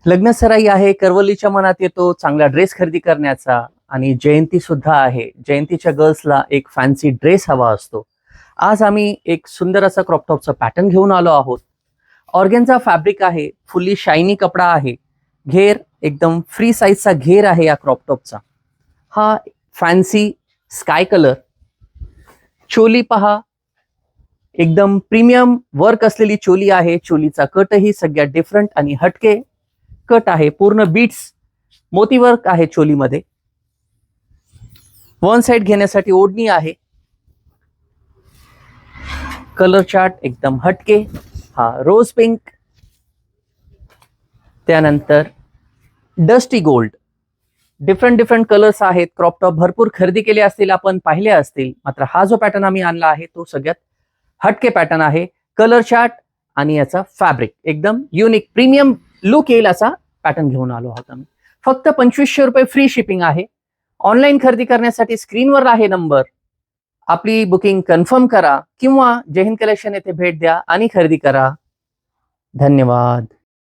लग्न सराई आहे, करवलीच्या मनात येतो चांगला ड्रेस खरेदी करण्याचा. आणि जयंती सुद्धा आहे. जयंतीच्या गर्ल्सला एक फॅन्सी ड्रेस हवा असतो. आज आम्ही एक सुंदर असा क्रॉप टॉपचा पॅटर्न घेऊन आलो आहोत. ऑर्गेन्झा फॅब्रिक आहे, फुल्ली शायनी कपडा आहे. घेर एकदम फ्री साईजचा घेर आहे या क्रॉप टॉपचा. हा फॅन्सी स्काय कलर. चोली पहा, एकदम प्रीमियम वर्क असलेली चोली आहे. चोलीचा कटही सगळ्यात डिफरंट आणि हटके कट आहे. पूर्ण बीट्स मोती वर्क आहे चोलीमध्ये. वन साइड घेण्यासाठी ओढणी आहे. कलर चार्ट एकदम हटके. हा रोज पिंक, त्यानंतर डस्टी गोल्ड. डिफरंट कलर्स आहेत. क्रॉप टॉप भरपूर खरेदी केले असतील, आपण पाहिले असतील. मात्र हा जो पॅटर्न आम्ही आणला आहे तो सगळ्यात हटके पॅटर्न आहे. कलर चार्ट आणि याचा फॅब्रिक एकदम युनिक प्रीमियम लुक येईल असा पॅटर्न घेऊन आलो आहोत आम्ही. फक्त 2500 रुपये फ्री शिपिंग आहे. ऑनलाईन खरेदी करण्यासाठी स्क्रीनवर आहे नंबर. आपली बुकिंग कन्फर्म करा किंवा जय हिंद कलेक्शन येथे भेट द्या आणि खरेदी करा. धन्यवाद.